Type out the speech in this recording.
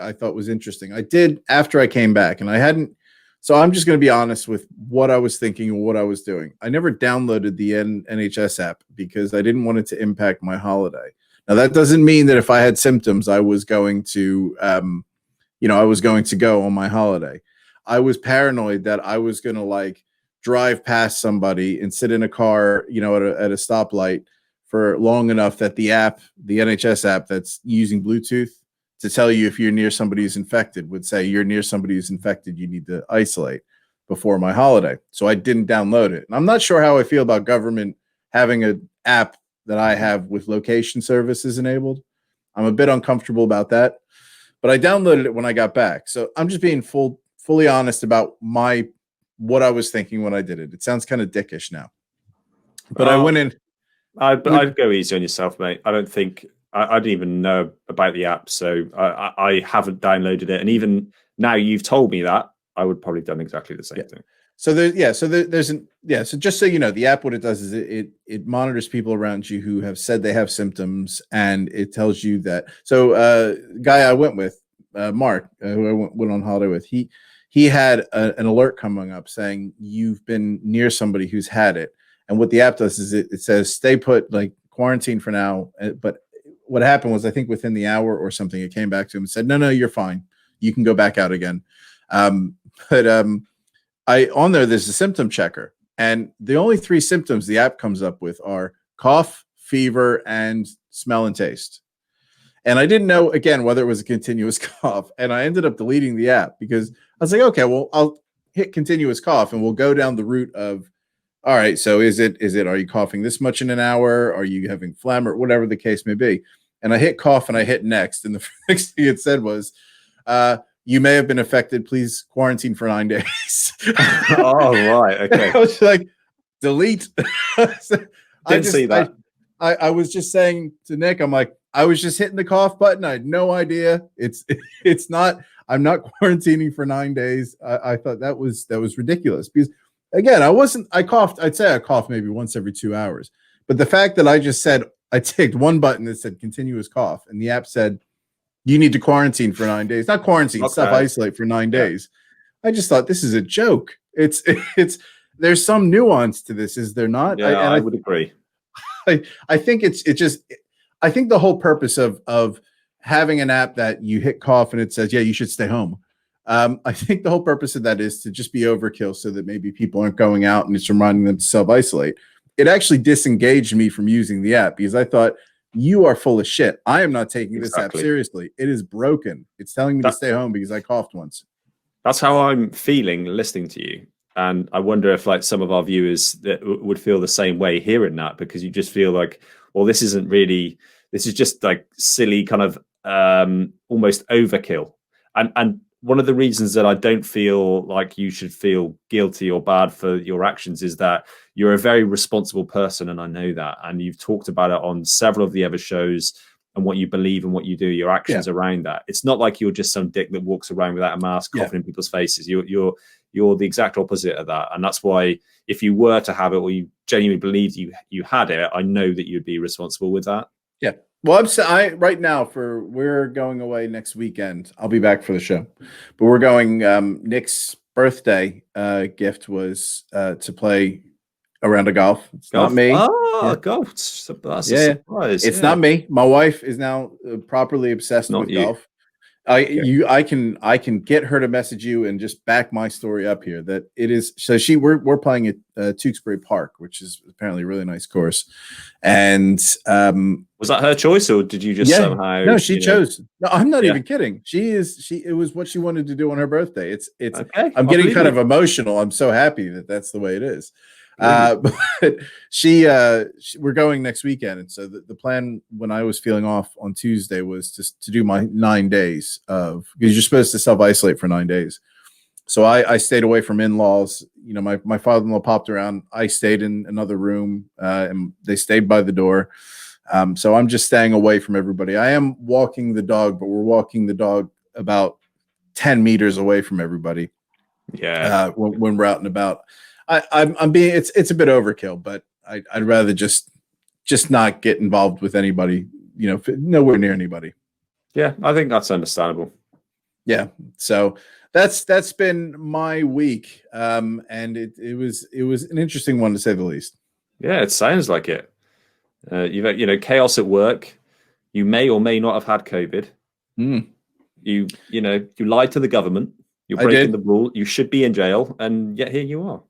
I thought was interesting. I did after I came back, and I hadn't. So I'm just going to be honest with what I was thinking and what I was doing. I never downloaded the NHS app because I didn't want it to impact my holiday. Now that doesn't mean that if I had symptoms, I was going to, I was going to go on my holiday. I was paranoid that I was going to like drive past somebody and sit in a car, at a stoplight for long enough that the NHS app that's using Bluetooth to tell you if you're near somebody who's infected would say you're near somebody who's infected, you need to isolate before my holiday. So I didn't download it. And I'm not sure how I feel about government having an app that I have with location services enabled. I'm a bit uncomfortable about that, but I downloaded it when I got back. So I'm just being fully honest about what I was thinking when I did it. It sounds kind of dickish now, but I went in. I'd go easy on yourself, mate. I don't think I didn't even know about the app, so I haven't downloaded it. And even now you've told me that, I would probably have done exactly the same thing. So so just so you know, the app, what it does is it monitors people around you who have said they have symptoms, and it tells you that. So guy I went with, Mark, who I went on holiday with, he had an alert coming up saying you've been near somebody who's had it. And what the app does is it says stay put, like quarantine for now. But what happened was, I think within the hour or something, it came back to him and said, no, you're fine. You can go back out again. On there, there's a symptom checker. And the only 3 symptoms the app comes up with are cough, fever, and smell and taste. And I didn't know, again, whether it was a continuous cough. And I ended up deleting the app because I was like, okay, well, I'll hit continuous cough and we'll go down the route of, all right, so is it, are you coughing this much in an hour? Are you having phlegm or whatever the case may be? And I hit cough and I hit next. And the next thing it said was, you may have been affected. Please quarantine for 9 days. Oh, right. Okay. I was like, delete. Didn't see that. I was just saying to Nick, I'm like, I was just hitting the cough button. I had no idea. It's not, I'm not quarantining for 9 days. I thought that was ridiculous because, again, I coughed. I'd say I coughed maybe once every 2 hours. But the fact that I just said, I ticked one button that said continuous cough, and the app said, you need to quarantine for 9 days. Not quarantine, self-isolate for 9 days. I just thought, this is a joke. There's some nuance to this, is there not? Yeah, I would agree. I think I think the whole purpose of having an app that you hit cough and it says, yeah, you should stay home. I think the whole purpose of that is to just be overkill so that maybe people aren't going out and it's reminding them to self-isolate. It actually disengaged me from using the app because I thought, you are full of shit. I am not taking this app seriously. It is broken. It's telling me to stay home because I coughed once. That's how I'm feeling listening to you. And I wonder if like some of our viewers that would feel the same way hearing that, because you just feel like, well, this is just like silly kind of almost overkill. And one of the reasons that I don't feel like you should feel guilty or bad for your actions is that you're a very responsible person, and I know that. And you've talked about it on several of the other shows and what you believe and what you do, your actions around that. It's not like you're just some dick that walks around without a mask, coughing in people's faces. You're the exact opposite of that. And that's why if you were to have it, or you genuinely believed you had it, I know that you'd be responsible with that. Yeah. Well, right now we're going away next weekend. I'll be back for the show, but we're going. Nick's birthday gift was to play a round of golf. It's not me. Oh, golf! That's a surprise. It's not me. My wife is now properly obsessed with golf. I can get her to message you and just back my story up here that it is. So we're playing at Tewkesbury Park, which is apparently a really nice course. And was that her choice, or did you just somehow? No, she chose. No, I'm not even kidding. It was what she wanted to do on her birthday. It's okay. I'm getting kind of emotional. I'm so happy that that's the way it is. But we're going next weekend, and so the plan when I was feeling off on Tuesday was to do my 9 days because you're supposed to self-isolate for 9 days. So I stayed away from in-laws. You know, my father-in-law popped around. I stayed in another room, and they stayed by the door. So I'm just staying away from everybody. I am walking the dog, but we're walking the dog about 10 meters away from everybody. Yeah. When we're out and about. I'm being it's a bit overkill, but I'd rather just not get involved with anybody, nowhere near anybody. Yeah, I think that's understandable. Yeah. So that's been my week. And it was an interesting one to say the least. Yeah, it sounds like it. You've had, chaos at work. You may or may not have had COVID. Mm, You lied to the government. You're I breaking did. the rule. You should be in jail, and yet here you are.